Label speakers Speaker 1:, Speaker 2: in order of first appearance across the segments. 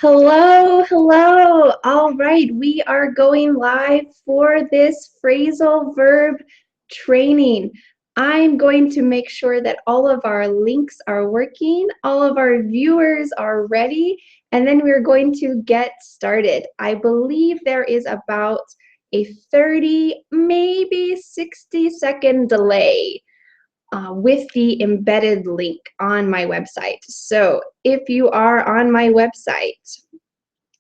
Speaker 1: Hello, hello. All right, we are going live for this phrasal verb training. I'm going to make sure that all of our links are working, all of our viewers are ready, and then we're going to get started. I believe there is about a 30, maybe 60-second delay with the embedded link on my website. So if you are on my website,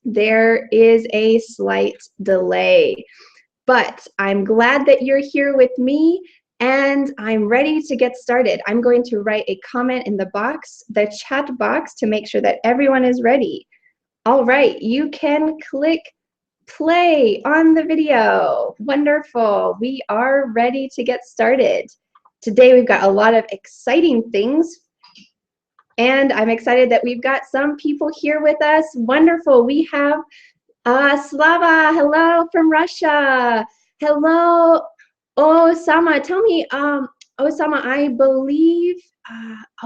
Speaker 1: there is a slight delay, but I'm glad that you're here with me and I'm ready to get started. I'm going to write a comment in the box, the chat box, to make sure that everyone is ready. All right, you can click play on the video. Wonderful. We are ready to get started. Today we've got a lot of exciting things, and I'm excited that we've got some people here with us. Wonderful. We have Slava, hello from Russia. Hello, Osama. Tell me, Osama, I believe,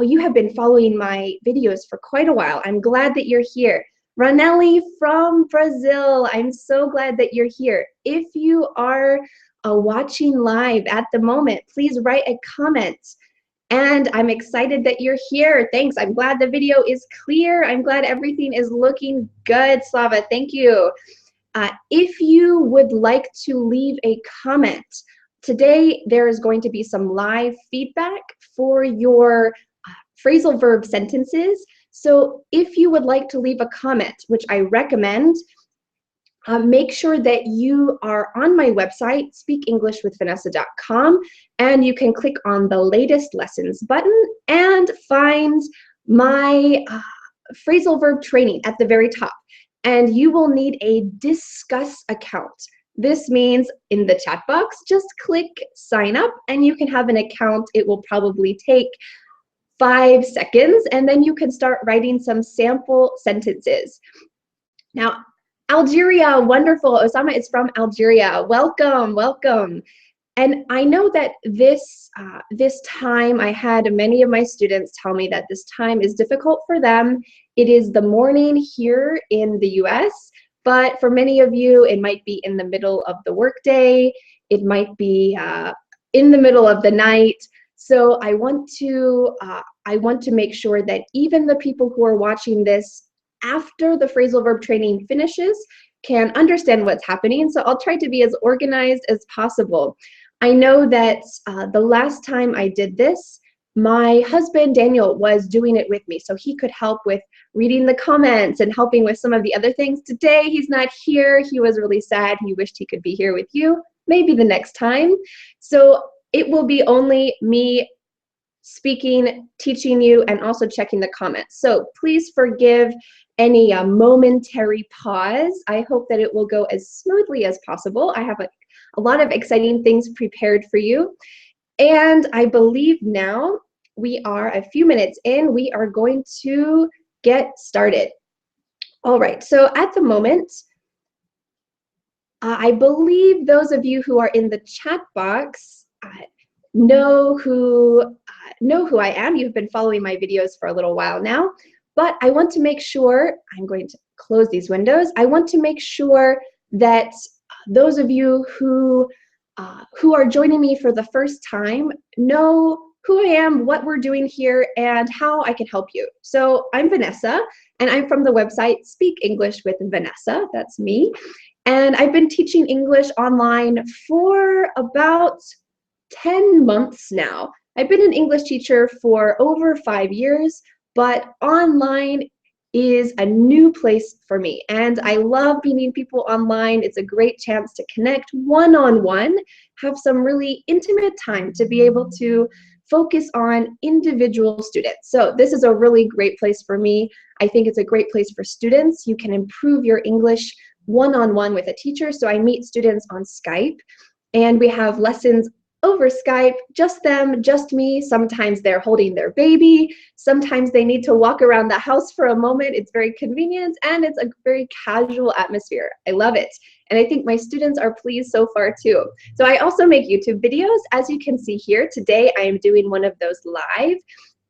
Speaker 1: you have been following my videos for quite a while. I'm glad that you're here. Ranelli from Brazil, I'm so glad that you're here. If you are watching live at the moment, please write a comment. And I'm excited that you're here. Thanks. I'm glad the video is clear. I'm glad everything is looking good. Slava, thank you. If you would like to leave a comment, today there is going to be some live feedback for your phrasal verb sentences. So if you would like to leave a comment, which I recommend, make sure that you are on my website, speakenglishwithvanessa.com, and you can click on the latest lessons button and find my phrasal verb training at the very top. And you will need a discuss account. This means in the chat box, just click sign up and you can have an account. It will probably take 5 seconds, and then you can start writing some sample sentences. Now, Algeria, wonderful. Osama is from Algeria. Welcome, welcome. And I know that this time, I had many of my students tell me that this time is difficult for them. It is the morning here in the US, but for many of you, it might be in the middle of the workday. It might be in the middle of the night. So I want to make sure that even the people who are watching this after the phrasal verb training finishes can understand what's happening. So I'll try to be as organized as possible. I know that the last time I did this, my husband Daniel was doing it with me, so he could help with reading the comments and helping with some of the other things. Today he's not here. He was really sad. He wished he could be here with you. Maybe the next time. So it will be only me speaking, teaching you, and also checking the comments. So please forgive any momentary pause. I hope that it will go as smoothly as possible. I have a lot of exciting things prepared for you. And I believe now we are a few minutes in, we are going to get started. All right, so at the moment, I believe those of you who are in the chat box know who I am. You've been following my videos for a little while now, but I want to make sure, I'm going to close these windows. I want to make sure that those of you who are joining me for the first time know who I am, what we're doing here, and how I can help you. So I'm Vanessa, and I'm from the website Speak English with Vanessa. That's me. And I've been teaching English online for about 10 months now. I've been an English teacher for over 5 years, but online is a new place for me. And I love meeting people online. It's a great chance to connect one-on-one, have some really intimate time to be able to focus on individual students. So this is a really great place for me. I think it's a great place for students. You can improve your English one-on-one with a teacher. So I meet students on Skype, and we have lessons over Skype, just them, just me. Sometimes they're holding their baby. Sometimes they need to walk around the house for a moment. It's very convenient, and it's a very casual atmosphere. I love it. And I think my students are pleased so far too. So I also make YouTube videos. As you can see here, today I am doing one of those live.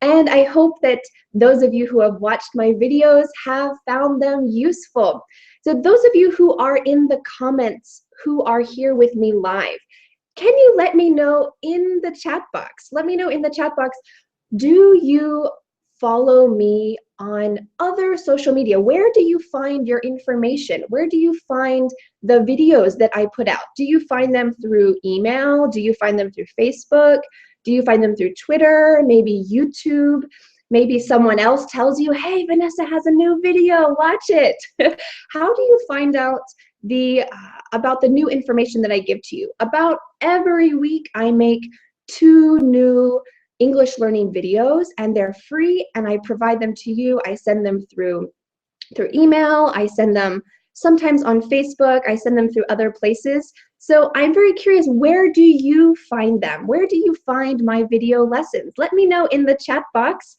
Speaker 1: And I hope that those of you who have watched my videos have found them useful. So those of you who are in the comments, who are here with me live, can you let me know in the chat box? Let me know in the chat box, do you follow me on other social media? Where do you find your information? Where do you find the videos that I put out? Do you find them through email? Do you find them through Facebook? Do you find them through Twitter? Maybe YouTube? Maybe someone else tells you, hey, Vanessa has a new video, watch it. How do you find out about the new information that I give to you? About every week, I make 2 new English learning videos, and they're free, and I provide them to you. I send them through email. I send them sometimes on Facebook. I send them through other places. So I'm very curious, where do you find them? Where do you find my video lessons? Let me know in the chat box,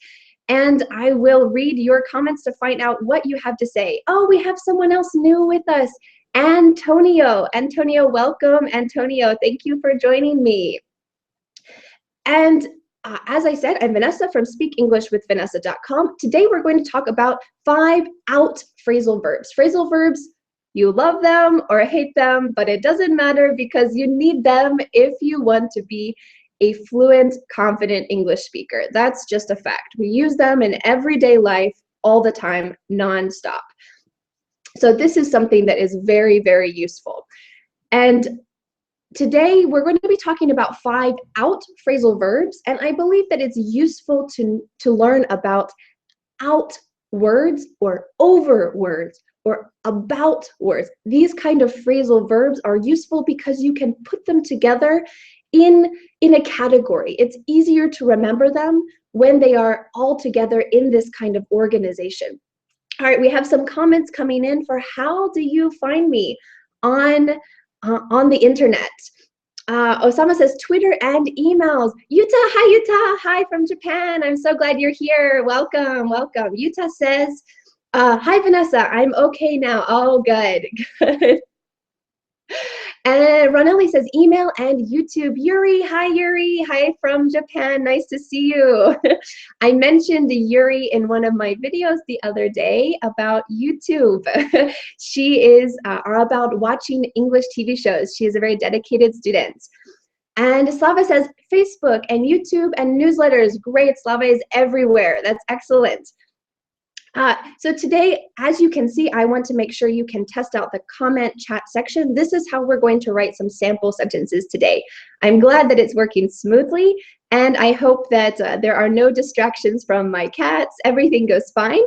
Speaker 1: and I will read your comments to find out what you have to say. Oh, we have someone else new with us, Antonio. Antonio, welcome. Antonio, thank you for joining me. And as I said, I'm Vanessa from speakenglishwithvanessa.com. Today we're going to talk about 5 out phrasal verbs. Phrasal verbs, you love them or hate them, but it doesn't matter because you need them if you want to be a fluent, confident English speaker. That's just a fact. We use them in everyday life all the time, nonstop. So this is something that is very, very useful. And today, we're going to be talking about 5 out phrasal verbs, and I believe that it's useful to learn about out words or over words or about words. These kind of phrasal verbs are useful because you can put them together in a category. It's easier to remember them when they are all together in this kind of organization. All right, we have some comments coming in for how do you find me on the internet. Osama says Twitter and emails. Yuta, hi Yuta, hi from Japan. I'm so glad you're here. Welcome, welcome. Yuta says, hi Vanessa, I'm okay now. Oh, good, good. And Ronelli says email and YouTube. Yuri, hi Yuri, hi from Japan, nice to see you. I mentioned Yuri in one of my videos the other day about YouTube. She is about watching English TV shows. She is a very dedicated student. And Slava says Facebook and YouTube and newsletters. Great, Slava is everywhere. That's excellent. So today, as you can see, I want to make sure you can test out the comment chat section. This is how we're going to write some sample sentences today. I'm glad that it's working smoothly, and I hope that there are no distractions from my cats. Everything goes fine.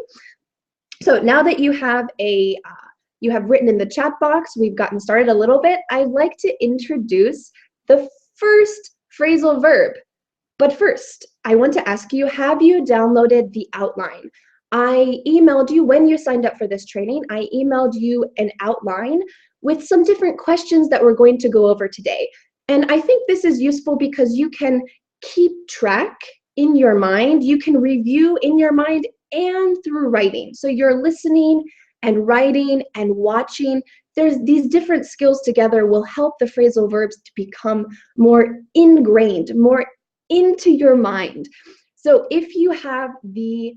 Speaker 1: So now that you have you have written in the chat box, we've gotten started a little bit, I'd like to introduce the first phrasal verb. But first, I want to ask you, have you downloaded the outline? I emailed you when you signed up for this training. I emailed you an outline with some different questions that we're going to go over today. And I think this is useful because you can keep track in your mind. You can review in your mind and through writing. So you're listening and writing and watching. There's these different skills together will help the phrasal verbs to become more ingrained, more into your mind. So if you have the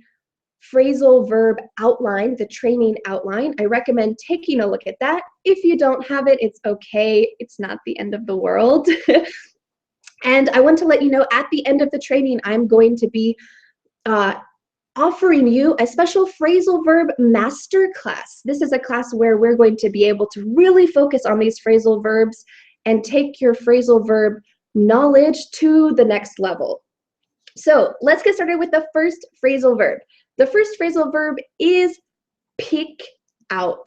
Speaker 1: phrasal verb outline, the training outline, I recommend taking a look at that. If you don't have it, it's okay. It's not the end of the world. And I want to let you know at the end of the training, I'm going to be offering you a special phrasal verb master class. This is a class where we're going to be able to really focus on these phrasal verbs and take your phrasal verb knowledge to the next level. So let's get started with the first phrasal verb. The first phrasal verb is pick out.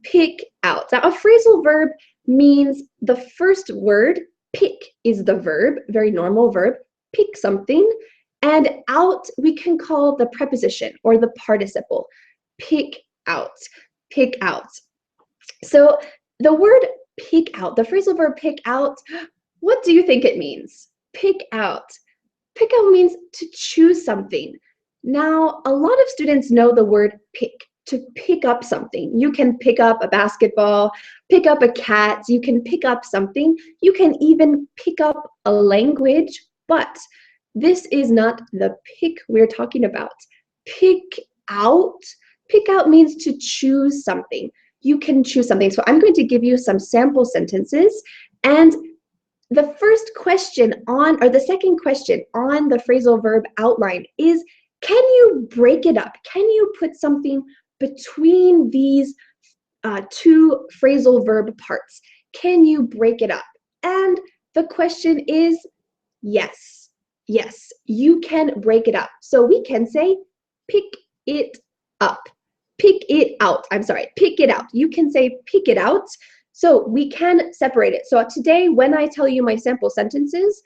Speaker 1: Pick out. Now, a phrasal verb means the first word, pick is the verb, very normal verb, pick something, and out we can call the preposition or the participle. Pick out. Pick out. So the word pick out, the phrasal verb pick out, what do you think it means? Pick out. Pick out means to choose something. Now, a lot of students know the word pick, to pick up something. You can pick up a basketball, pick up a cat, you can pick up something. You can even pick up a language, but This is not the pick we're talking about. Pick out. Pick out means to choose something. You can choose something. So I'm going to give you some sample sentences, and the first question on, or the second question on the phrasal verb outline is, can you break it up? Can you put something between these two phrasal verb parts? Can you break it up? And the question is yes. Yes, you can break it up. So we can say pick it up. Pick it out. I'm sorry, pick it out. You can say pick it out. So we can separate it. So today, when I tell you my sample sentences,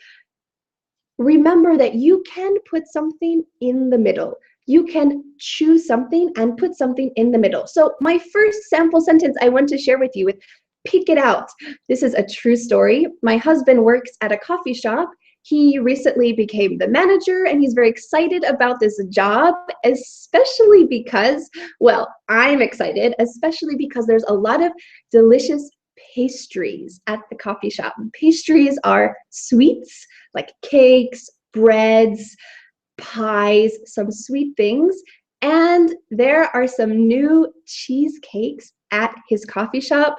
Speaker 1: remember that you can put something in the middle. You can choose something and put something in the middle. So my first sample sentence I want to share with you with pick it out. This is a true story. My husband works at a coffee shop. He recently became the manager, and he's very excited about this job, especially because, well, I'm excited, especially because there's a lot of delicious pastries at the coffee shop. Pastries are sweets like cakes, breads, pies, some sweet things. And there are some new cheesecakes at his coffee shop,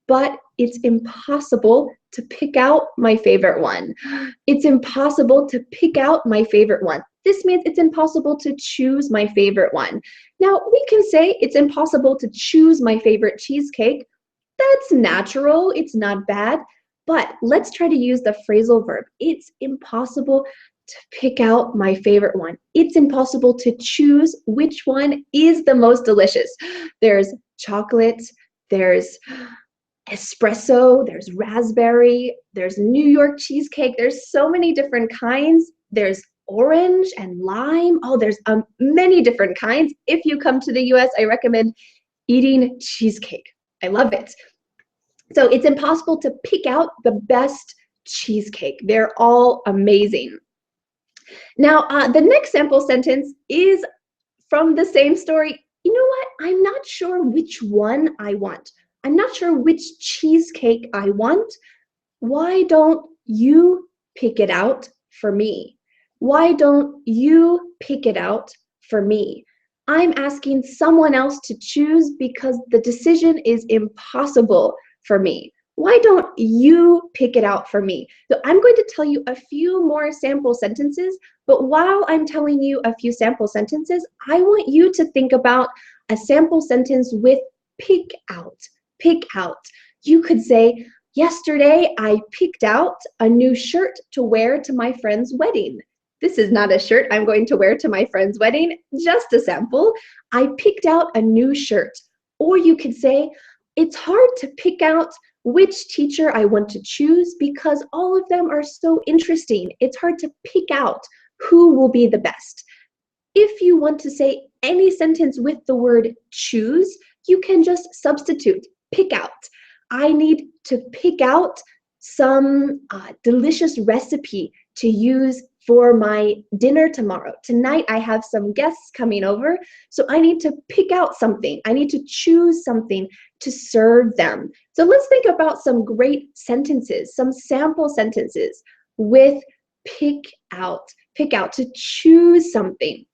Speaker 1: but it's impossible to pick out my favorite one. It's impossible to pick out my favorite one. This means it's impossible to choose my favorite one. Now, we can say it's impossible to choose my favorite cheesecake. That's natural, it's not bad, but let's try to use the phrasal verb. It's impossible to pick out my favorite one. It's impossible to choose which one is the most delicious. There's chocolate, there's espresso, there's raspberry, there's New York cheesecake. There's so many different kinds. There's orange and lime. Oh, there's many different kinds. If you come to the US, I recommend eating cheesecake. I love it. So it's impossible to pick out the best cheesecake. They're all amazing. Now, the next sample sentence is from the same story. You know what? I'm not sure which one I want. I'm not sure which cheesecake I want. Why don't you pick it out for me? Why don't you pick it out for me? I'm asking someone else to choose because the decision is impossible for me. Why don't you pick it out for me? So I'm going to tell you a few more sample sentences, but while I'm telling you a few sample sentences, I want you to think about a sample sentence with pick out. Pick out. You could say, yesterday I picked out a new shirt to wear to my friend's wedding. This is not a shirt I'm going to wear to my friend's wedding, just a sample. I picked out a new shirt. Or you could say, it's hard to pick out which teacher I want to choose because all of them are so interesting. It's hard to pick out who will be the best. If you want to say any sentence with the word choose, you can just substitute pick out. I need to pick out some delicious recipe to use for my dinner tomorrow. Tonight I have some guests coming over, so I need to pick out something. I need to choose something to serve them. So let's think about some great sentences, some sample sentences with pick out to choose something.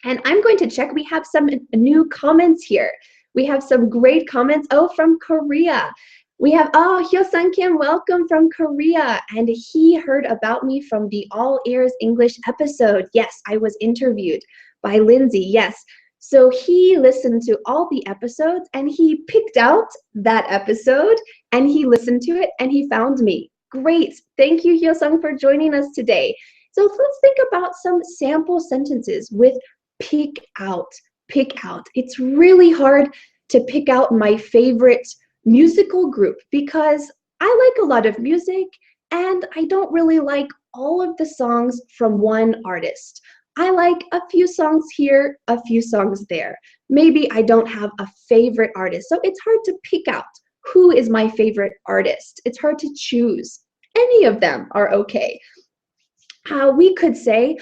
Speaker 1: And I'm going to check, we have some new comments here. We have some great comments. Oh, from Korea. We have, Hyo-sang Kim, welcome from Korea. And he heard about me from the All Ears English episode. Yes, I was interviewed by Lindsay, yes. So he listened to all the episodes and he picked out that episode and he listened to it and he found me. Great, thank you Hyo-sang for joining us today. So let's think about some sample sentences with pick out, pick out. It's really hard to pick out my favorite musical group because I like a lot of music and I don't really like all of the songs from one artist. I like a few songs here, a few songs there. Maybe I don't have a favorite artist, so it's hard to pick out who is my favorite artist. It's hard to choose. Any of them are okay. We could say,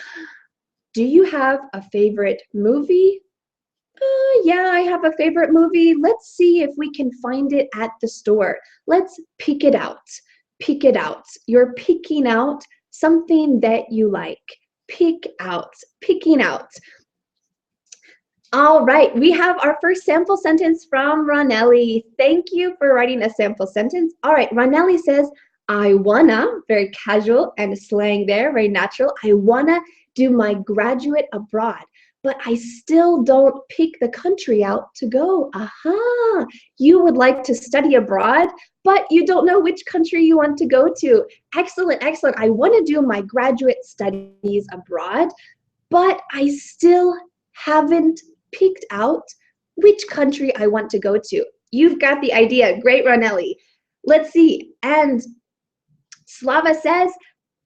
Speaker 1: do you have a favorite movie? Yeah, I have a favorite movie. Let's see if we can find it at the store. Let's pick it out. Pick it out. You're picking out something that you like. Pick out, picking out. All right, we have our first sample sentence from Ronelli. Thank you for writing a sample sentence. All right, Ronelli says, I wanna, very casual and slang there, very natural. I wanna do my graduate abroad, but I still don't pick the country out to go. Aha, you would like to study abroad, but you don't know which country you want to go to. Excellent, excellent. I wanna do my graduate studies abroad, but I still haven't picked out which country I want to go to. You've got the idea. Great, Ronelli. Let's see. And Slava says,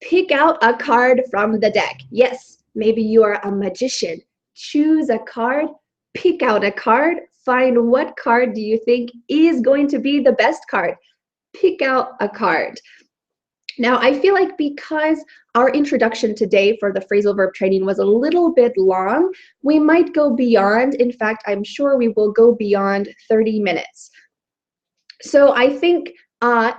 Speaker 1: pick out a card from the deck. Yes, maybe you are a magician. Choose a card, pick out a card, find what card do you think is going to be the best card. Pick out a card. Now, I feel like because our introduction today for the phrasal verb training was a little bit long, we might go beyond. In fact, I'm sure we will go beyond 30 minutes. So I think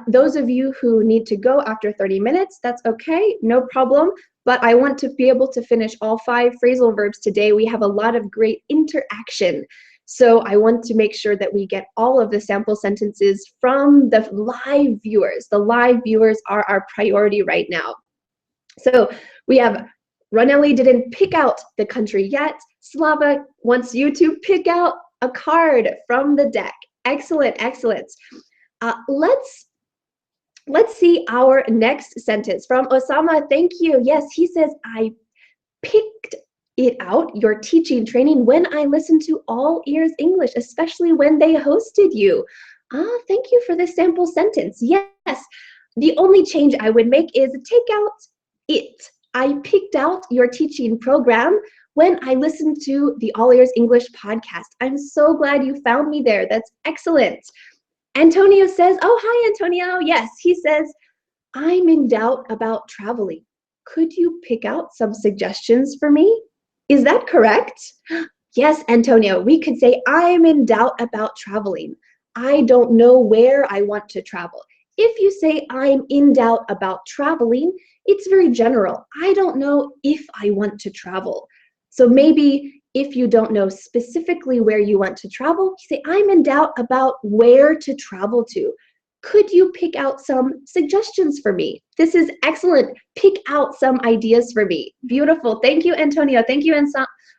Speaker 1: those of you who need to go after 30 minutes, that's okay, no problem. But I want to be able to finish all 5 phrasal verbs today. We have a lot of great interaction. So I want to make sure that we get all of the sample sentences from the live viewers. The live viewers are our priority right now. So we have Ronelli didn't pick out the country yet. Slava wants you to pick out a card from the deck. Excellent, excellent. Let's see our next sentence from Osama. Thank you. Yes, he says, I picked it out, your teaching training, when I listened to All Ears English, especially when they hosted you. Thank you for this sample sentence. Yes, the only change I would make is take out it. I picked out your teaching program when I listened to the All Ears English podcast. I'm so glad you found me there. That's excellent. Antonio says, oh, hi, Antonio. Yes, he says, I'm in doubt about traveling. Could you pick out some suggestions for me? Is that correct? Yes, Antonio, we could say, I'm in doubt about traveling. I don't know where I want to travel. If you say, I'm in doubt about traveling, it's very general. I don't know if I want to travel. So maybe if you don't know specifically where you want to travel, you say, I'm in doubt about where to travel to. Could you pick out some suggestions for me? This is excellent. Pick out some ideas for me. Beautiful. Thank you, Antonio. Thank you,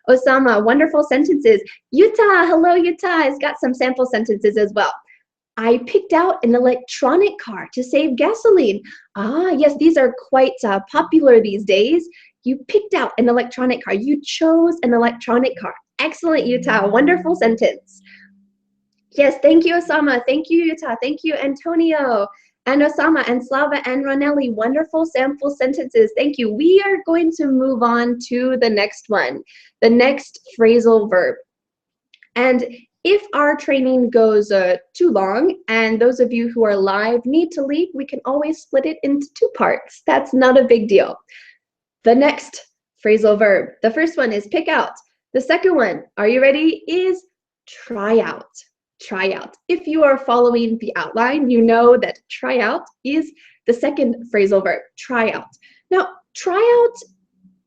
Speaker 1: Osama. Wonderful sentences. Utah, hello, Utah has got some sample sentences as well. I picked out an electronic car to save gasoline. Yes, these are quite popular these days. You picked out an electronic car. You chose an electronic car. Excellent, Utah. Wonderful sentence. Yes, thank you, Osama. Thank you, Utah. Thank you, Antonio, and Osama, and Slava, and Ronelli. Wonderful sample sentences. Thank you. We are going to move on to the next one, the next phrasal verb. And if our training goes too long, and those of you who are live need to leave, we can always split it into 2 parts. That's not a big deal. The next phrasal verb, the first one is pick out. The second one, are you ready, is try out. Try out. If you are following the outline, you know that try out is the second phrasal verb, try out. Now, try out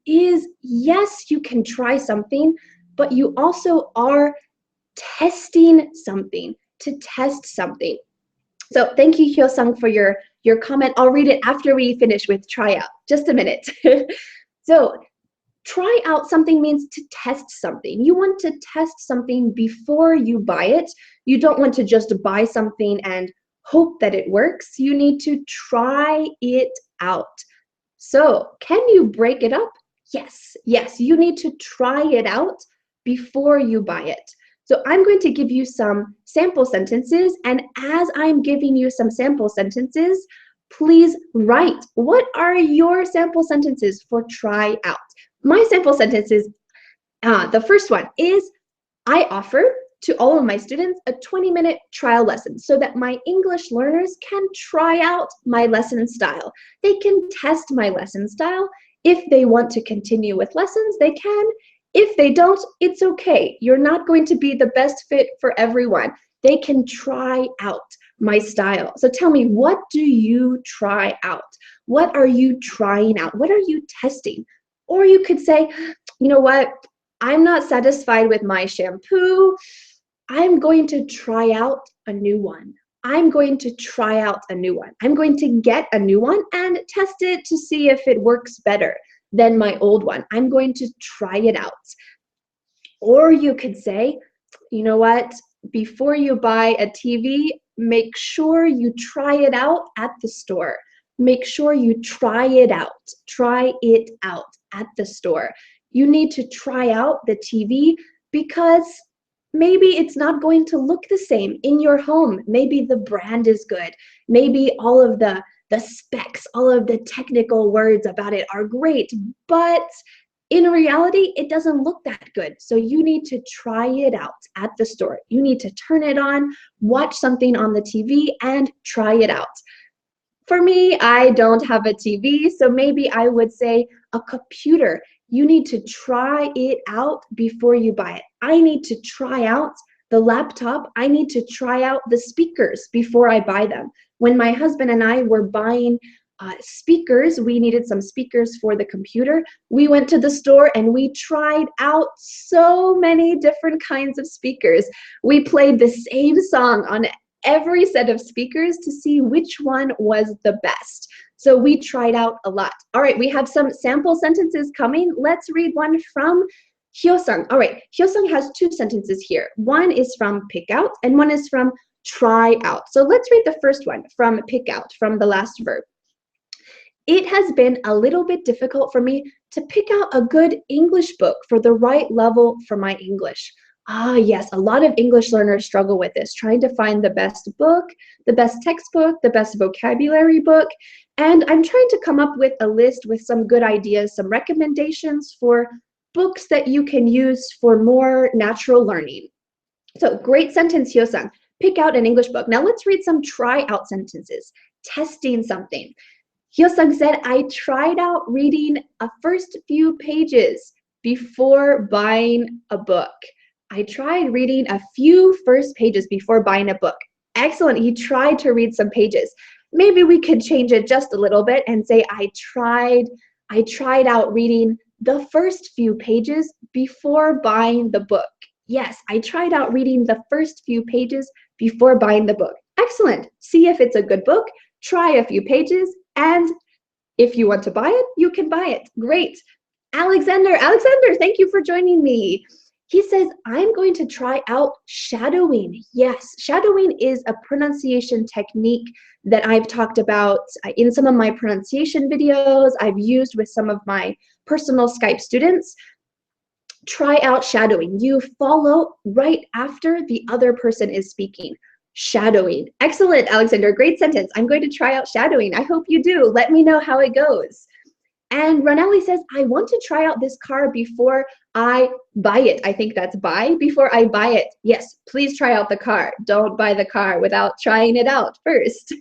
Speaker 1: is, yes, you can try something, but you also are testing something, to test something. So thank you, Hyo-sung, for your comment. I'll read it after we finish with try out. Just a minute. So try out something means to test something. You want to test something before you buy it. You don't want to just buy something and hope that it works. You need to try it out. So can you break it up? Yes, yes, you need to try it out before you buy it. So I'm going to give you some sample sentences, and as I'm giving you some sample sentences, please write, what are your sample sentences for try out? My sample sentences, the first one is, I offer to all of my students a 20-minute trial lesson so that my English learners can try out my lesson style. They can test my lesson style. If they want to continue with lessons, they can. If they don't, it's okay. You're not going to be the best fit for everyone. They can try out. my style. So tell me, what do you try out? What are you trying out? What are you testing? Or you could say, you know what? I'm not satisfied with my shampoo. I'm going to try out a new one. I'm going to try out a new one. I'm going to get a new one and test it to see if it works better than my old one. I'm going to try it out. Or you could say, you know what? Before you buy a TV, make sure you try it out at the store. Make sure you try it out. Try it out at the store. You need to try out the TV because maybe it's not going to look the same in your home. Maybe the brand is good. Maybe all of the specs, all of the technical words about it are great, but in reality, it doesn't look that good. So you need to try it out at the store. You need to turn it on, watch something on the TV, and try it out. For me, I don't have a TV, so maybe I would say a computer. You need to try it out before you buy it. I need to try out the laptop. I need to try out the speakers before I buy them. When my husband and I were buying speakers, we needed some speakers for the computer. We went to the store and we tried out so many different kinds of speakers. We played the same song on every set of speakers to see which one was the best. So we tried out a lot. All right, we have some sample sentences coming. Let's read one from Hyosung. All right, Hyosung has two sentences here. One is from pick out and one is from try out. So let's read the first one from pick out, from the last verb. It has been a little bit difficult for me to pick out a good English book for the right level for my English. Ah, yes, a lot of English learners struggle with this, trying to find the best book, the best textbook, the best vocabulary book. And I'm trying to come up with a list with some good ideas, some recommendations for books that you can use for more natural learning. So great sentence, Hyosung. Pick out an English book. Now let's read some try out sentences, testing something. Hyosung said, I tried out reading a first few pages before buying a book. I tried reading a few first pages before buying a book. Excellent. He tried to read some pages. Maybe we could change it just a little bit and say, I tried out reading the first few pages before buying the book. Yes, I tried out reading the first few pages before buying the book. Excellent. See if it's a good book. Try a few pages, and if you want to buy it, you can buy it. Great. Alexander, thank you for joining me. He says, I'm going to try out shadowing. Yes, shadowing is a pronunciation technique that I've talked about in some of my pronunciation videos. I've used with some of my personal Skype students. Try out shadowing. You follow right after the other person is speaking. Shadowing. Excellent, Alexander. Great sentence. I'm going to try out shadowing. I hope you do. Let me know how it goes. And Ranelli says, I want to try out this car before I buy it. I think that's buy, before I buy it. Yes, please try out the car. Don't buy the car without trying it out first.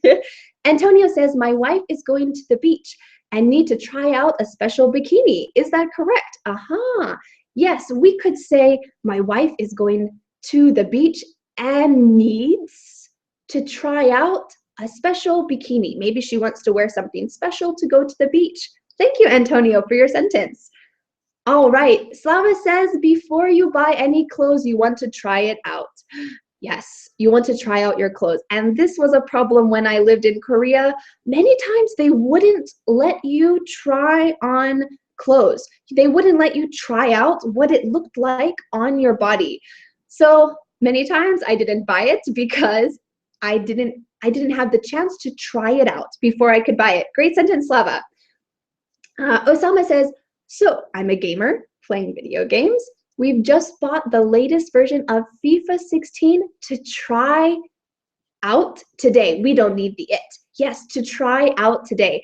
Speaker 1: Antonio says, my wife is going to the beach and need to try out a special bikini. Is that correct? Aha. Yes, we could say my wife is going to the beach and needs to try out a special bikini. Maybe she wants to wear something special to go to the beach. Thank you, Antonio, for your sentence. All right, Slava says, before you buy any clothes, you want to try it out. Yes, you want to try out your clothes. And this was a problem when I lived in Korea. Many times they wouldn't let you try on clothes. They wouldn't let you try out what it looked like on your body. So many times I didn't buy it because I didn't have the chance to try it out before I could buy it. Great sentence, Slava. Osama says, so I'm a gamer playing video games. We've just bought the latest version of FIFA 16 to try out today. We don't need the it. Yes, to try out today.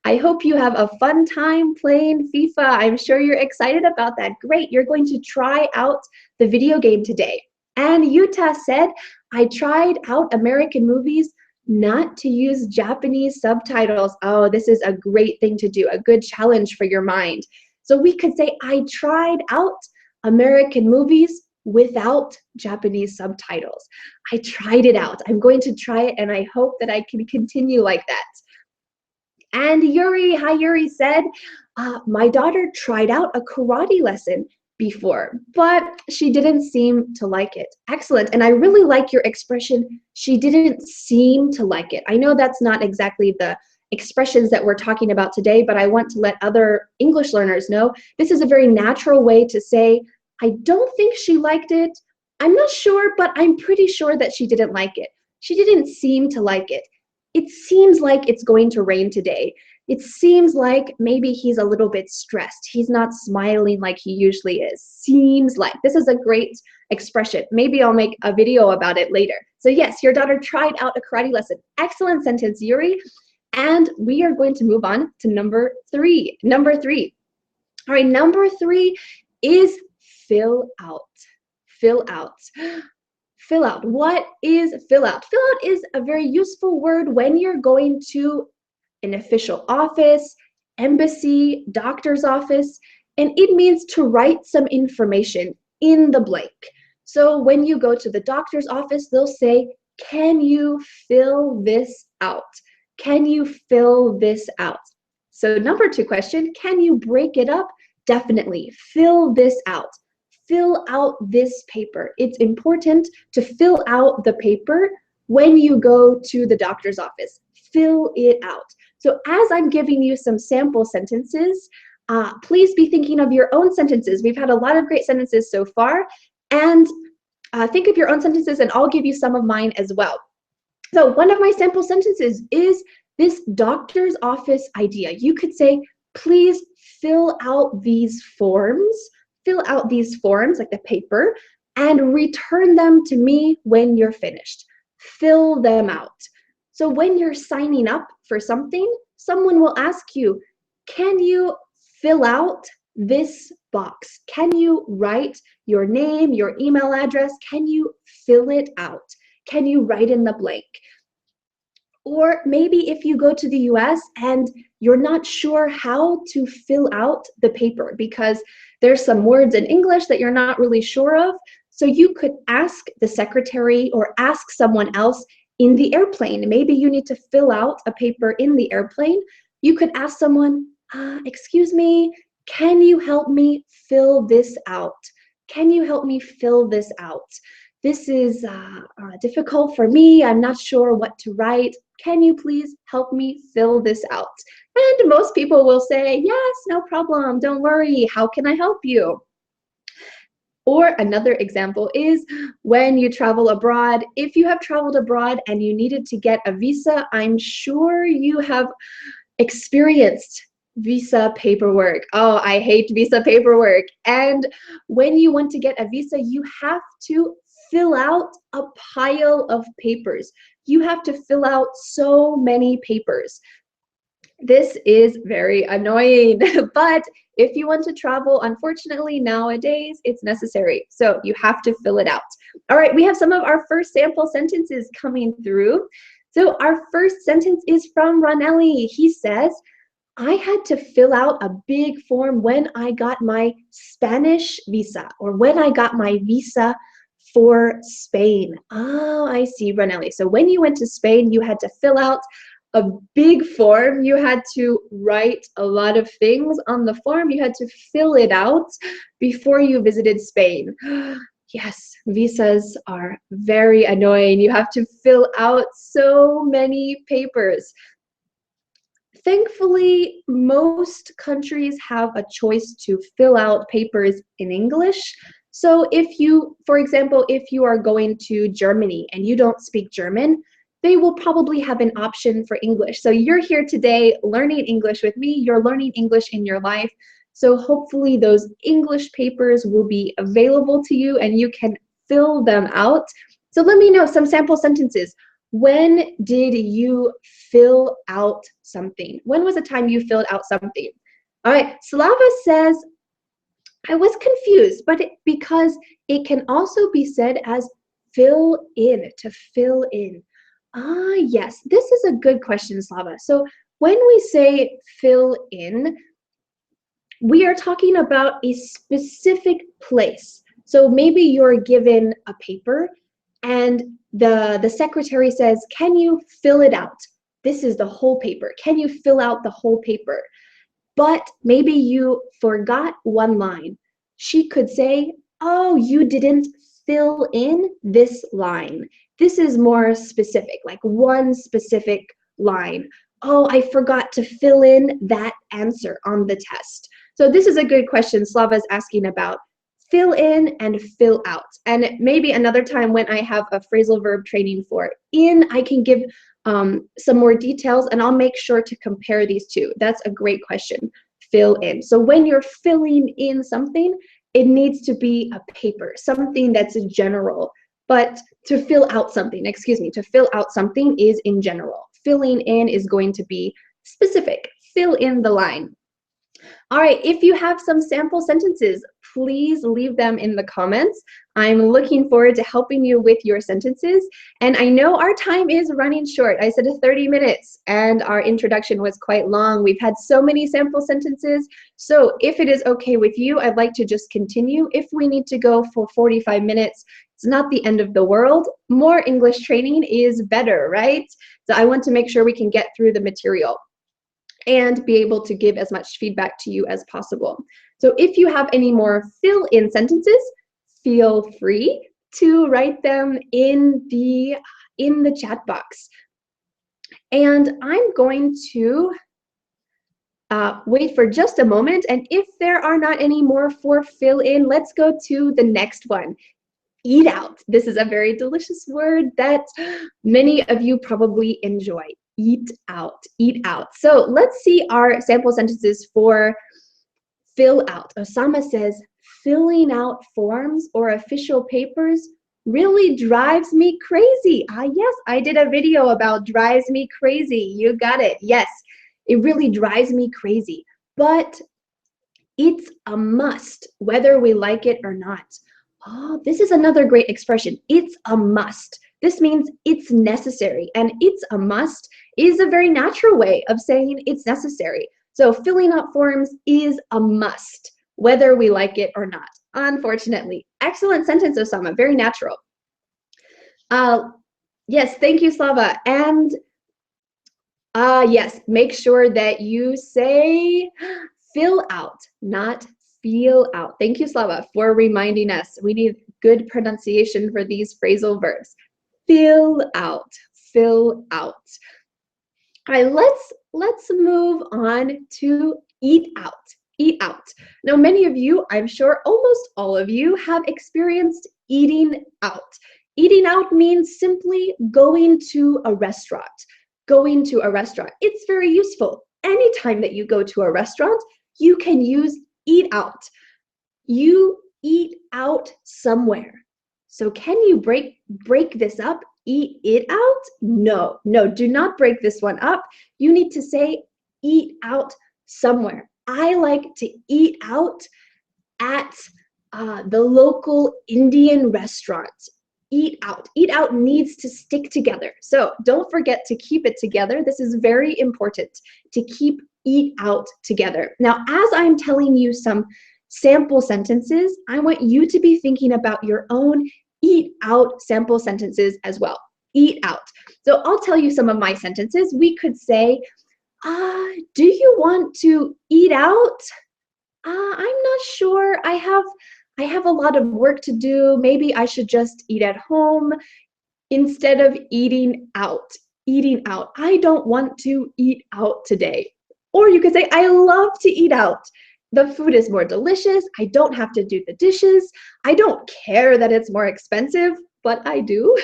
Speaker 1: I hope you have a fun time playing FIFA. I'm sure you're excited about that. Great, you're going to try out the video game today. And Yuta said, I tried out American movies not to use Japanese subtitles. Oh, this is a great thing to do, a good challenge for your mind. So we could say, I tried out American movies without Japanese subtitles. I tried it out. I'm going to try it, and I hope that I can continue like that. And Yuri, hi Yuri, said, my daughter tried out a karate lesson before, but she didn't seem to like it. Excellent. And I really like your expression, she didn't seem to like it. I know that's not exactly the expressions that we're talking about today, but I want to let other English learners know this is a very natural way to say, I don't think she liked it. I'm not sure, but I'm pretty sure that she didn't like it. She didn't seem to like it. It seems like it's going to rain today. It seems like maybe he's a little bit stressed. He's not smiling like he usually is. Seems like. This is a great expression. Maybe I'll make a video about it later. So yes, your daughter tried out a karate lesson. Excellent sentence, Yuri. And we are going to move on to number three. Number three. All right, number three is fill out. Fill out. Fill out. What is fill out? Fill out is a very useful word when you're going to an official office, embassy, doctor's office, and it means to write some information in the blank. So when you go to the doctor's office, they'll say, can you fill this out? Can you fill this out? So number two question, can you break it up? Definitely. Fill this out. Fill out this paper. It's important to fill out the paper when you go to the doctor's office. Fill it out. So as I'm giving you some sample sentences, please be thinking of your own sentences. We've had a lot of great sentences so far, and think of your own sentences, and I'll give you some of mine as well. So one of my sample sentences is this doctor's office idea. You could say, please fill out these forms. Fill out these forms, like the paper, and return them to me when you're finished. Fill them out. So when you're signing up for something, someone will ask you, can you fill out this box? Can you write your name, your email address? Can you fill it out? Can you write in the blank? Or maybe if you go to the US and you're not sure how to fill out the paper because there's some words in English that you're not really sure of, so you could ask the secretary or ask someone else in the airplane. Maybe you need to fill out a paper in the airplane. You could ask someone, excuse me, can you help me fill this out? Can you help me fill this out? This is difficult for me. I'm not sure what to write. Can you please help me fill this out? And most people will say, yes, no problem. Don't worry. How can I help you? Or another example is when you travel abroad. If you have traveled abroad and you needed to get a visa, I'm sure you have experienced visa paperwork. Oh, I hate visa paperwork. And when you want to get a visa, you have to fill out a pile of papers. You have to fill out so many papers. This is very annoying, but if you want to travel, unfortunately, nowadays, it's necessary. So you have to fill it out. All right, we have some of our first sample sentences coming through. So our first sentence is from Ranelli. He says, I had to fill out a big form when I got my Spanish visa, or when I got my visa for Spain. Oh, I see, Ranelli. So when you went to Spain, you had to fill out a big form. You had to write a lot of things on the form. You had to fill it out before you visited Spain. Yes, visas are very annoying. You have to fill out so many papers. Thankfully, most countries have a choice to fill out papers in English. So if you, for example, if you are going to Germany and you don't speak German, they will probably have an option for English. So you're here today learning English with me. You're learning English in your life. So hopefully those English papers will be available to you and you can fill them out. So let me know some sample sentences. When did you fill out something? When was the time you filled out something? All right, Slava says, I was confused, but because it can also be said as fill in, to fill in. Ah, yes, this is a good question, Slava. So when we say fill in, we are talking about a specific place. So maybe you're given a paper and the secretary says, can you fill it out? This is the whole paper. Can you fill out the whole paper? But maybe you forgot one line. She could say, oh, you didn't fill in this line. This is more specific, like one specific line. Oh, I forgot to fill in that answer on the test. So this is a good question Slava's asking about. Fill in and fill out. And maybe another time when I have a phrasal verb training for in, I can give some more details, and I'll make sure to compare these two. That's a great question. Fill in. So when you're filling in something, it needs to be a paper, something that's general. But to fill out something, to fill out something is in general. Filling in is going to be specific. Fill in the line. All right, if you have some sample sentences, please leave them in the comments. I'm looking forward to helping you with your sentences. And I know our time is running short. I said 30 minutes and our introduction was quite long. We've had so many sample sentences. So if it is okay with you, I'd like to just continue. If we need to go for 45 minutes, it's not the end of the world. More English training is better, right? So I want to make sure we can get through the material and be able to give as much feedback to you as possible. So if you have any more fill-in sentences, feel free to write them in the chat box. And I'm going to wait for just a moment, and if there are not any more for fill-in, let's go to the next one. Eat out. This is a very delicious word that many of you probably enjoy. Eat out, eat out. So let's see our sample sentences for fill out. Osama says, filling out forms or official papers really drives me crazy. Yes, I did a video about drives me crazy. You got it. Yes, it really drives me crazy. But it's a must, whether we like it or not. Oh, this is another great expression. It's a must. This means it's necessary, and it's a must is a very natural way of saying it's necessary. So filling out forms is a must, whether we like it or not, unfortunately. Excellent sentence, Osama, very natural. Yes, thank you, Slava. And yes, make sure that you say fill out, not feel out. Thank you, Slava, for reminding us. We need good pronunciation for these phrasal verbs. Fill out, fill out. All right, let's move on to eat out. Eat out. Now, many of you, I'm sure almost all of you, have experienced eating out. Eating out means simply going to a restaurant. Going to a restaurant. It's very useful. Anytime that you go to a restaurant, you can use eat out. You eat out somewhere. So can you break this up? Eat it out? No, do not break this one up. You need to say eat out somewhere. I like to eat out at the local Indian restaurant. Eat out. Eat out needs to stick together. So don't forget to keep it together. This is very important to keep eat out together. Now, as I'm telling you some sample sentences, I want you to be thinking about your own eat out sample sentences as well. Eat out. So I'll tell you some of my sentences. We could say, do you want to eat out? I'm not sure. I have a lot of work to do. Maybe I should just eat at home instead of eating out. Eating out. I don't want to eat out today. Or you could say, I love to eat out. The food is more delicious. I don't have to do the dishes. I don't care that it's more expensive, but I do.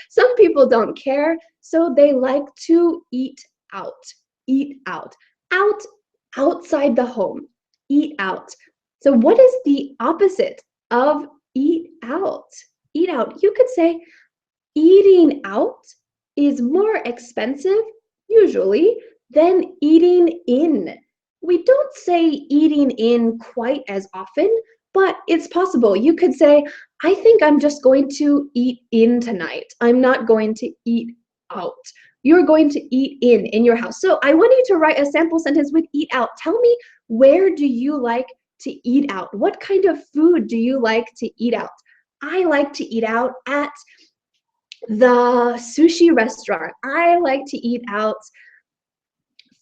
Speaker 1: Some people don't care, so they like to eat out. Eat out. Out, outside the home. Eat out. So what is the opposite of eat out? Eat out. You could say eating out is more expensive, usually, than eating in. We don't say eating in quite as often, but it's possible. You could say, I think I'm just going to eat in tonight. I'm not going to eat out. You're going to eat in your house. So I want you to write a sample sentence with eat out. Tell me, where do you like to eat out? What kind of food do you like to eat out? I like to eat out at the sushi restaurant. I like to eat out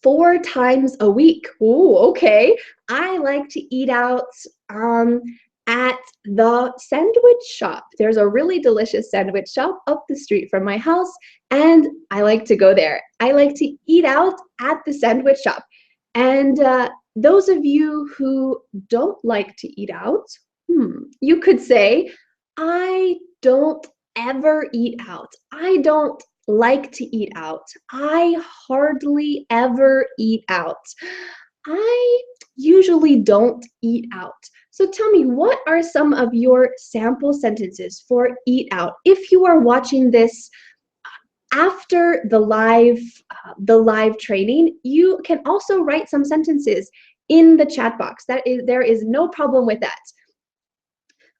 Speaker 1: 4 times a week. Ooh, okay. I like to eat out at the sandwich shop. There's a really delicious sandwich shop up the street from my house, and I like to go there. I like to eat out at the sandwich shop. And those of you who don't like to eat out, you could say, I don't ever eat out. I don't like to eat out. I hardly ever eat out. I usually don't eat out. So tell me, what are some of your sample sentences for eat out? If you are watching this after the live training, you can also write some sentences in the chat box. There is no problem with that.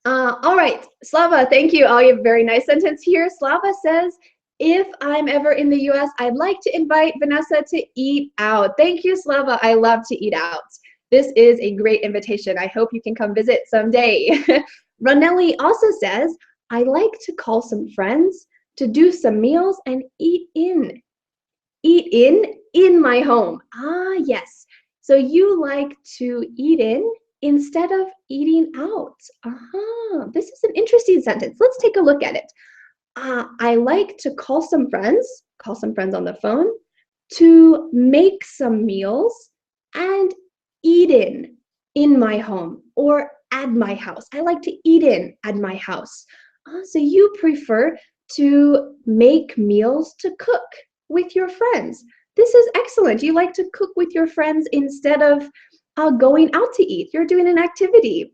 Speaker 1: All right, Slava, thank you. Oh, you have a very nice sentence here. Slava says, if I'm ever in the US, I'd like to invite Vanessa to eat out. Thank you, Slava. I love to eat out. This is a great invitation. I hope you can come visit someday. Ranelli also says, I like to call some friends to do some meals and eat in my home. Ah, yes. So you like to eat in instead of eating out. This is an interesting sentence. Let's take a look at it. I like to call some friends on the phone, to make some meals and eat in my home or at my house. I like to eat in at my house. So you prefer to make meals to cook with your friends. This is excellent. You like to cook with your friends instead of going out to eat. You're doing an activity.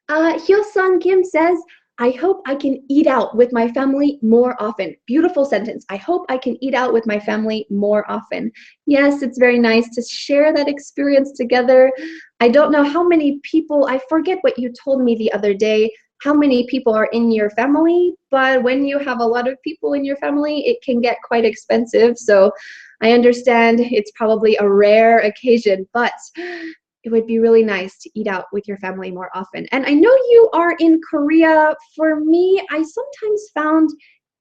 Speaker 1: Hyo-sun Kim says, I hope I can eat out with my family more often. Beautiful sentence. I hope I can eat out with my family more often. Yes, it's very nice to share that experience together. I don't know how many people, I forget what you told me the other day, how many people are in your family, but when you have a lot of people in your family, it can get quite expensive. So I understand it's probably a rare occasion, but it would be really nice to eat out with your family more often. And I know you are in Korea. For me, I sometimes found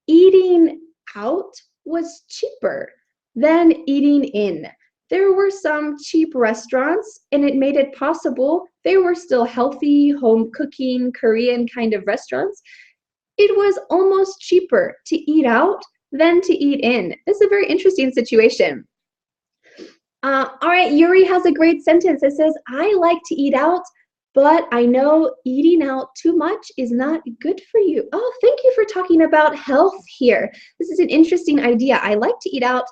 Speaker 1: eating out was cheaper than eating in. There were some cheap restaurants and it made it possible. They were still healthy, home cooking, Korean kind of restaurants. It was almost cheaper to eat out than to eat in. This is a very interesting situation. All right, Yuri has a great sentence. It says, I like to eat out, but I know eating out too much is not good for you. Oh, thank you for talking about health here. This is an interesting idea. I like to eat out,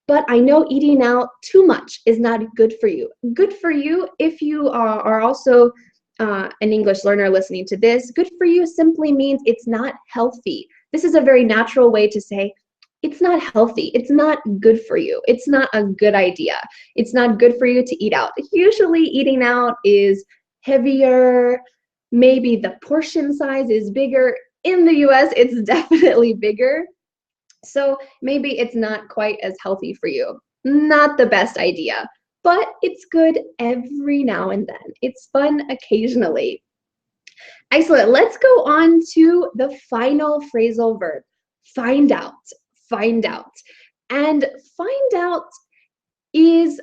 Speaker 1: but I know eating out too much is not good for you. Good for you if you are also an English learner listening to this. Good for you simply means it's not healthy. This is a very natural way to say, it's not healthy. It's not good for you. It's not a good idea. It's not good for you to eat out. Usually eating out is heavier. Maybe the portion size is bigger. In the US, it's definitely bigger. So maybe it's not quite as healthy for you. Not the best idea, but it's good every now and then. It's fun occasionally. Excellent. Let's go on to the final phrasal verb, find out. Find out. And find out is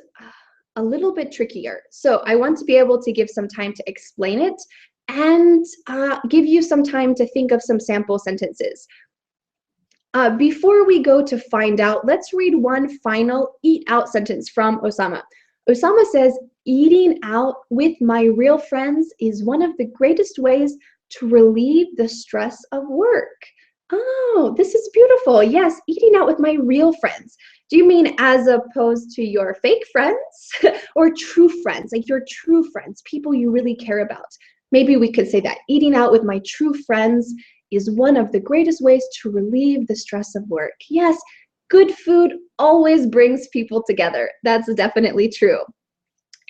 Speaker 1: a little bit trickier. So I want to be able to give some time to explain it and give you some time to think of some sample sentences. Before we go to find out, let's read one final eat out sentence from Osama. Osama says, eating out with my real friends is one of the greatest ways to relieve the stress of work. Oh, this is beautiful. Yes, eating out with my real friends. Do you mean as opposed to your fake friends or true friends, like your true friends, people you really care about? Maybe we could say that eating out with my true friends is one of the greatest ways to relieve the stress of work. Yes, good food always brings people together. That's definitely true.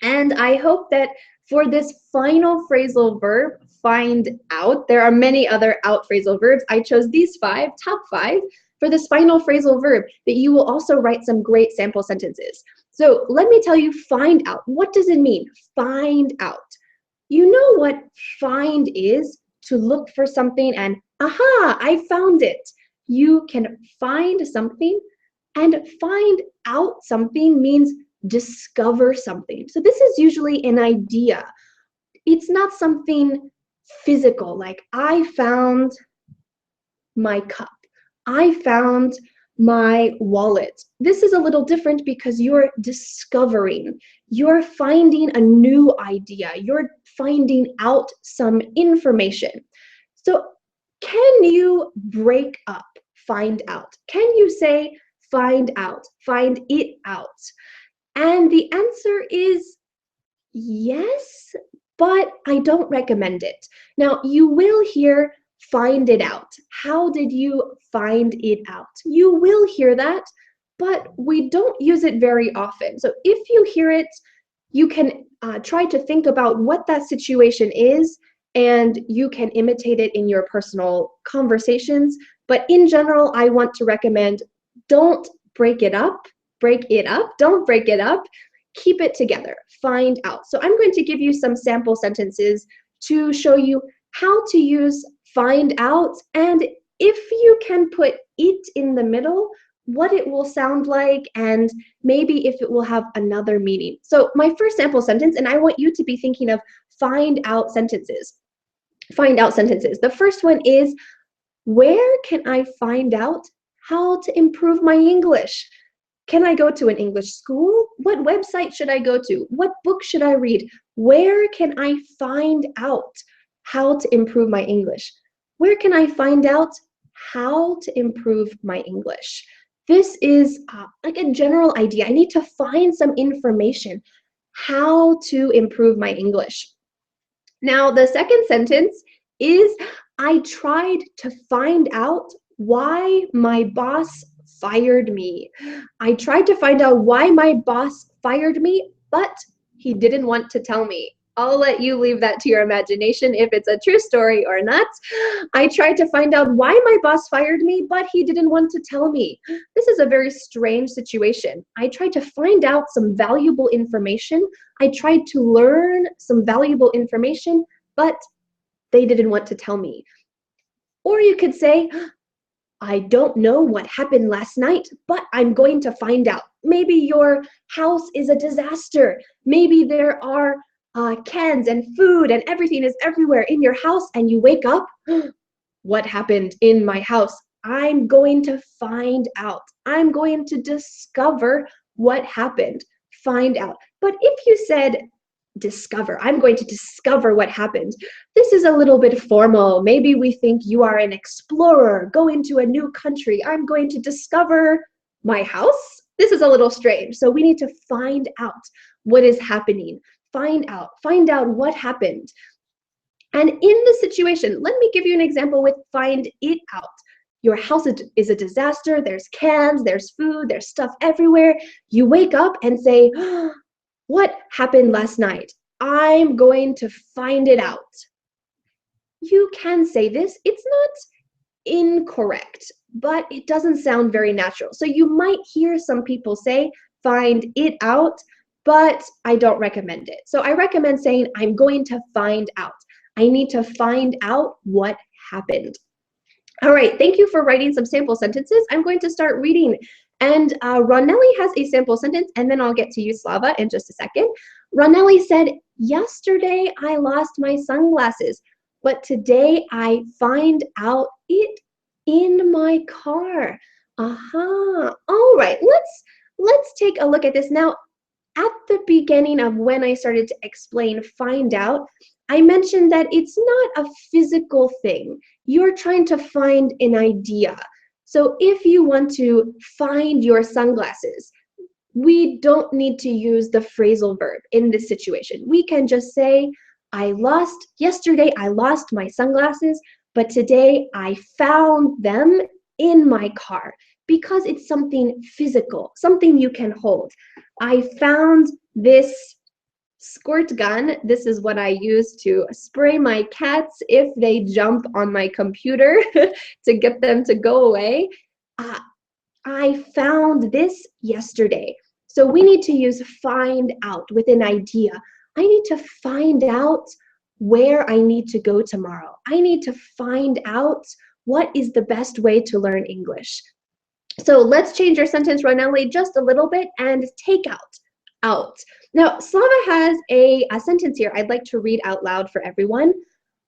Speaker 1: And I hope that for this final phrasal verb, find out, there are many other out phrasal verbs. I chose these top five, for this final phrasal verb, that you will also write some great sample sentences. So let me tell you, find out. What does it mean? Find out. You know what find is? To look for something and, aha, I found it. You can find something, and find out something means discover something. So this is usually an idea. It's not something physical, like I found my cup. I found my wallet. This is a little different because you're discovering, you're finding a new idea, you're finding out some information. So, can you break up find out? Can you say find out, find it out? And the answer is yes, but I don't recommend it. Now, you will hear find it out. How did you find it out? You will hear that, but we don't use it very often. So if you hear it, you can try to think about what that situation is, and you can imitate it in your personal conversations. But in general, I want to recommend don't break it up. Break it up. Don't break it up. Keep it together. Find out. So I'm going to give you some sample sentences to show you how to use find out, and if you can put it in the middle, what it will sound like, and maybe if it will have another meaning. So my first sample sentence, and I want you to be thinking of find out sentences. Find out sentences. The first one is, where can I find out how to improve my English? Can I go to an English school? What website should I go to? What book should I read? Where can I find out how to improve my English? Where can I find out how to improve my English? This is like a general idea. I need to find some information how to improve my English. Now, the second sentence is, I tried to find out why my boss fired me. I tried to find out why my boss fired me, but he didn't want to tell me. I'll let you leave that to your imagination if it's a true story or not. I tried to find out why my boss fired me, but he didn't want to tell me. This is a very strange situation. I tried to find out some valuable information. I tried to learn some valuable information, but they didn't want to tell me. Or you could say, I don't know what happened last night, but I'm going to find out. Maybe your house is a disaster. Maybe there are cans and food and everything is everywhere in your house, and you wake up, what happened in my house? I'm going to find out. I'm going to discover what happened. Find out. But if you said, discover, I'm going to discover what happened, this is a little bit formal. Maybe we think you are an explorer going to a new country. I'm going to discover my house. This is a little strange. So we need to find out what is happening. Find out what happened. And in this situation, let me give you an example with find it out. Your house is a disaster. There's cans, there's food, there's stuff everywhere. You wake up and say, what happened last night? I'm going to find it out. You can say this. It's not incorrect, but it doesn't sound very natural. So you might hear some people say, find it out, but I don't recommend it. So I recommend saying, I'm going to find out. I need to find out what happened. All right, thank you for writing some sample sentences. I'm going to start reading. And Ronelli has a sample sentence, and then I'll get to you, Slava, in just a second. Ronelli said, yesterday I lost my sunglasses, but today I find out it in my car. Aha. All right, let's take a look at this. Now, at the beginning of when I started to explain find out, I mentioned that it's not a physical thing. You're trying to find an idea. So if you want to find your sunglasses, we don't need to use the phrasal verb in this situation. We can just say, yesterday I lost my sunglasses, but today I found them in my car, because it's something physical, something you can hold. I found this squirt gun. This is what I use to spray my cats if they jump on my computer to get them to go away. I found this yesterday. So we need to use find out with an idea. I need to find out where I need to go tomorrow. I need to find out what is the best way to learn English. So let's change your sentence, Ronelli, just a little bit and take out. Now, Slava has a sentence here I'd like to read out loud for everyone.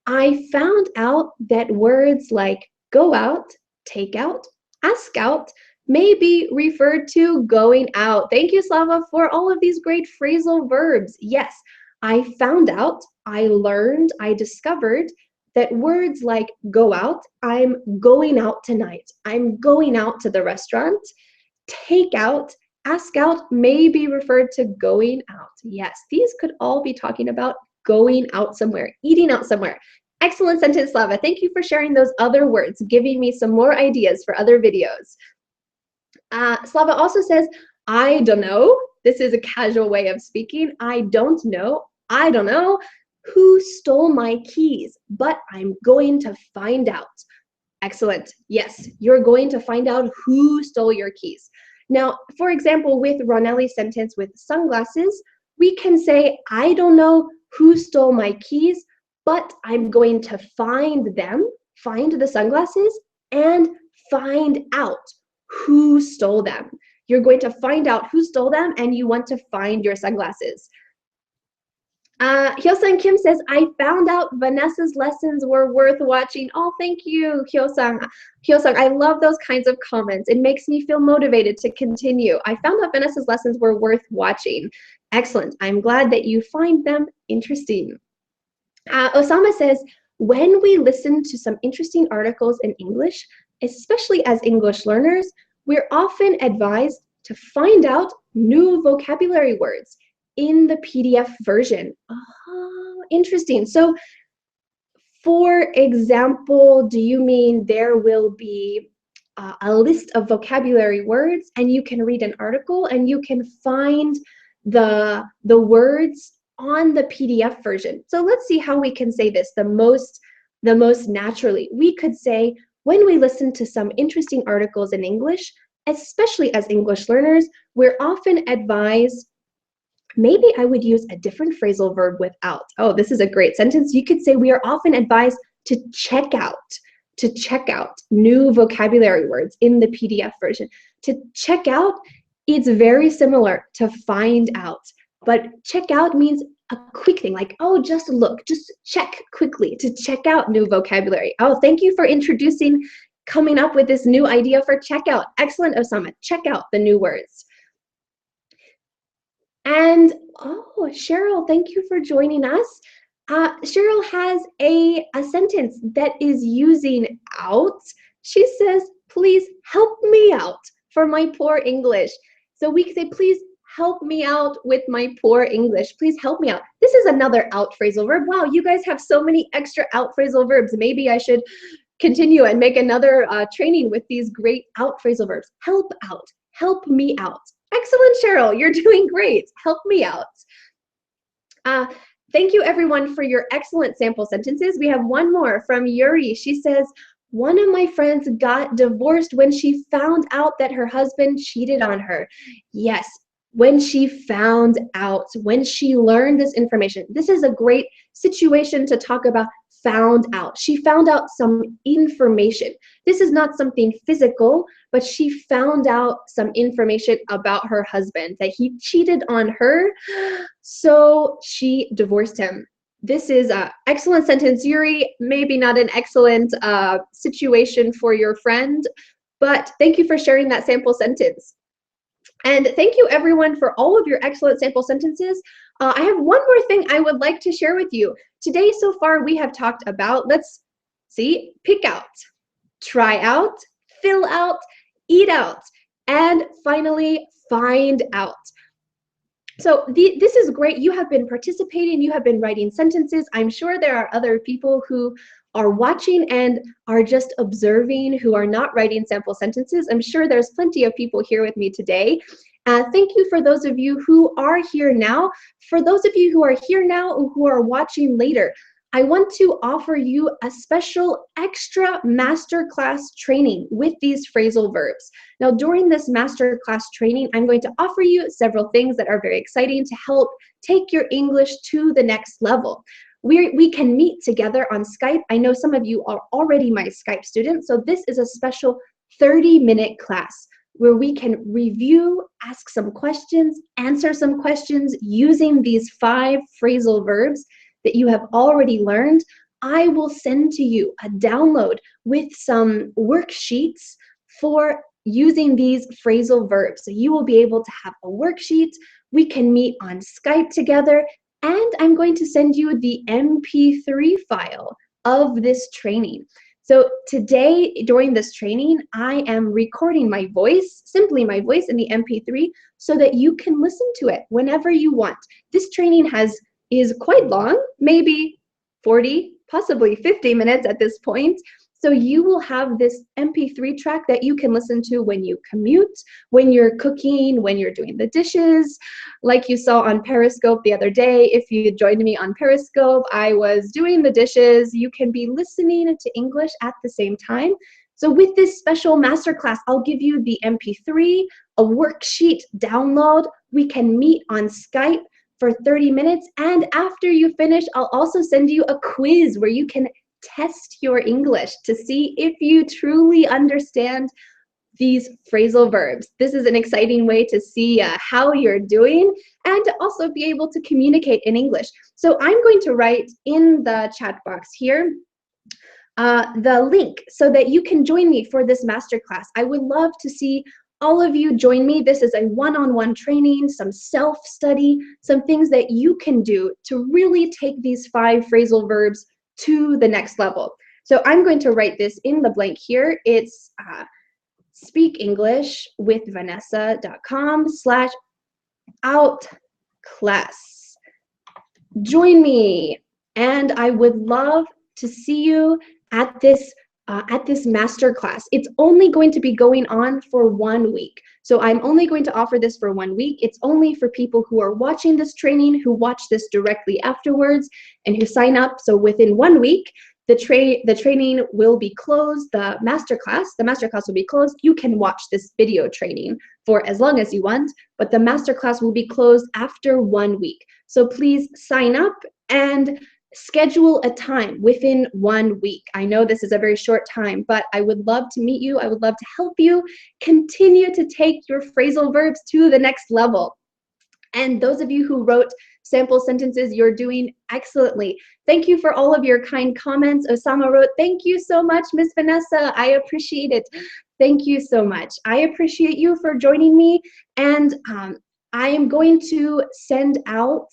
Speaker 1: I found out that words like go out, take out, ask out may be referred to going out. Thank you, Slava, for all of these great phrasal verbs. Yes, I found out, I learned, I discovered that words like go out, I'm going out tonight, I'm going out to the restaurant, take out, ask out may be referred to going out. Yes, these could all be talking about going out somewhere, eating out somewhere. Excellent sentence, Slava. Thank you for sharing those other words, giving me some more ideas for other videos. Slava also says, I don't know. This is a casual way of speaking. I don't know. I don't know who stole my keys, but I'm going to find out. Excellent. Yes, you're going to find out who stole your keys. Now, for example, with Ronelli's sentence with sunglasses, we can say, I don't know who stole my keys, but I'm going to find them, find the sunglasses, and find out who stole them. You're going to find out who stole them, and you want to find your sunglasses. Hyosang Kim says, I found out Vanessa's lessons were worth watching. Oh, thank you, Hyosang. Hyosang, I love those kinds of comments. It makes me feel motivated to continue. I found out Vanessa's lessons were worth watching. Excellent. I'm glad that you find them interesting. Osama says, when we listen to some interesting articles in English, especially as English learners, we're often advised to find out new vocabulary words in the PDF version. Oh, interesting. So, for example, do you mean there will be a list of vocabulary words and you can read an article and you can find the words on the PDF version? So let's see how we can say this the most naturally. We could say, when we listen to some interesting articles in English, especially as English learners, we're often advised, maybe I would use a different phrasal verb without. Oh, this is a great sentence. You could say we are often advised to check out new vocabulary words in the PDF version. To check out, it's very similar to find out, but check out means a quick thing, like, oh, just look, just check quickly, to check out new vocabulary. Oh, thank you for coming up with this new idea for checkout. Excellent, Osama. Check out the new words. And oh, Cheryl, thank you for joining us. Cheryl has a sentence that is using out. She says, please help me out for my poor English. So we can say, please help me out with my poor English. Please help me out. This is another out phrasal verb. Wow, you guys have so many extra out phrasal verbs. Maybe I should continue and make another training with these great out phrasal verbs. Help out, help me out. Excellent, Cheryl, you're doing great. Help me out. Thank you everyone for your excellent sample sentences. We have one more from Yuri. She says, one of my friends got divorced when she found out that her husband cheated on her. Yes, when she found out, when she learned this information. This is a great situation to talk about. Found out. She found out some information. This is not something physical, but she found out some information about her husband, that he cheated on her, so she divorced him. This is an excellent sentence, Yuri. Maybe not an excellent situation for your friend, but thank you for sharing that sample sentence. And thank you everyone for all of your excellent sample sentences. I have one more thing I would like to share with you. Today so far we have talked about, let's see, pick out, try out, fill out, eat out, and finally find out. So this is great. You have been participating, you have been writing sentences. I'm sure there are other people who are watching and are just observing, who are not writing sample sentences. I'm sure there's plenty of people here with me today. Thank you for those of you who are here now. For those of you who are here now or who are watching later, I want to offer you a special extra masterclass training with these phrasal verbs. Now, during this masterclass training, I'm going to offer you several things that are very exciting to help take your English to the next level. We can meet together on Skype. I know some of you are already my Skype students, so this is a special 30-minute class where we can review, ask some questions, answer some questions using these 5 phrasal verbs that you have already learned. I will send to you a download with some worksheets for using these phrasal verbs. So you will be able to have a worksheet. We can meet on Skype together, and I'm going to send you the MP3 file of this training. So today, during this training, I am recording my voice, simply my voice in the MP3, so that you can listen to it whenever you want. This training is quite long, maybe 40, possibly 50 minutes at this point. So you will have this MP3 track that you can listen to when you commute, when you're cooking, when you're doing the dishes. Like you saw on Periscope the other day, if you joined me on Periscope, I was doing the dishes. You can be listening to English at the same time. So with this special masterclass, I'll give you the MP3, a worksheet download. We can meet on Skype for 30 minutes. And after you finish, I'll also send you a quiz where you can test your English to see if you truly understand these phrasal verbs. This is an exciting way to see how you're doing and to also be able to communicate in English. So I'm going to write in the chat box here the link so that you can join me for this masterclass. I would love to see all of you join me. This is a one-on-one training, some self-study, some things that you can do to really take these 5 phrasal verbs to the next level. So I'm going to write this in the blank here. It's speakenglish.vanessa.com/outclass. Join me, and I would love to see you at this master class. It's only going to be going on for 1 week. So I'm only going to offer this for 1 week. It's only for people who are watching this training, who watch this directly afterwards, and who sign up. So within 1 week, the training will be closed. The masterclass will be closed. You can watch this video training for as long as you want, but the masterclass will be closed after 1 week. So please sign up and schedule a time within 1 week. I know this is a very short time, but I would love to meet you. I would love to help you continue to take your phrasal verbs to the next level. And those of you who wrote sample sentences, you're doing excellently. Thank you for all of your kind comments. Osama wrote, "Thank you so much, Miss Vanessa. I appreciate it." Thank you so much. I appreciate you for joining me. And I am going to send out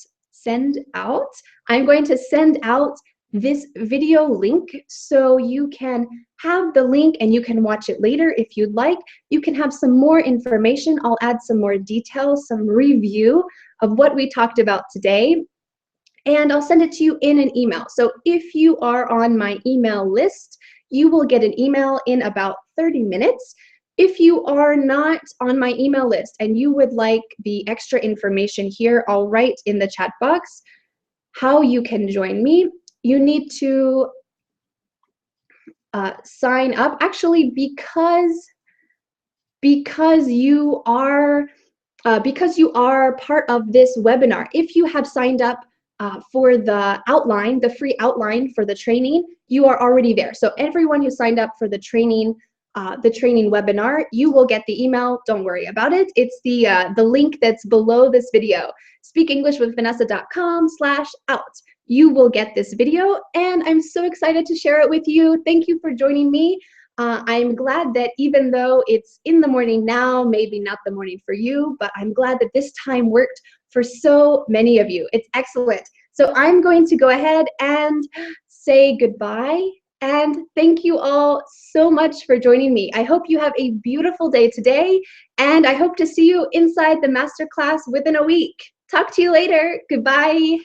Speaker 1: this video link so you can have the link and you can watch it later if you'd like. You can have some more information. I'll add some more details, some review of what we talked about today, and I'll send it to you in an email. So if you are on my email list, you will get an email in about 30 minutes. If you are not on my email list and you would like the extra information here, I'll write in the chat box how you can join me. You need to sign up, actually, because you are part of this webinar. If you have signed up for the outline, the free outline for the training, you are already there. So everyone who signed up for the training webinar, you will get the email. Don't worry about it. It's the link that's below this video, speakenglishwithvanessa.com/out. You will get this video, and I'm so excited to share it with you. Thank you for joining me. I'm glad that even though it's in the morning now, maybe not the morning for you, but I'm glad that this time worked for so many of you. It's excellent. So I'm going to go ahead and say goodbye. And thank you all so much for joining me. I hope you have a beautiful day today, and I hope to see you inside the masterclass within a week. Talk to you later. Goodbye.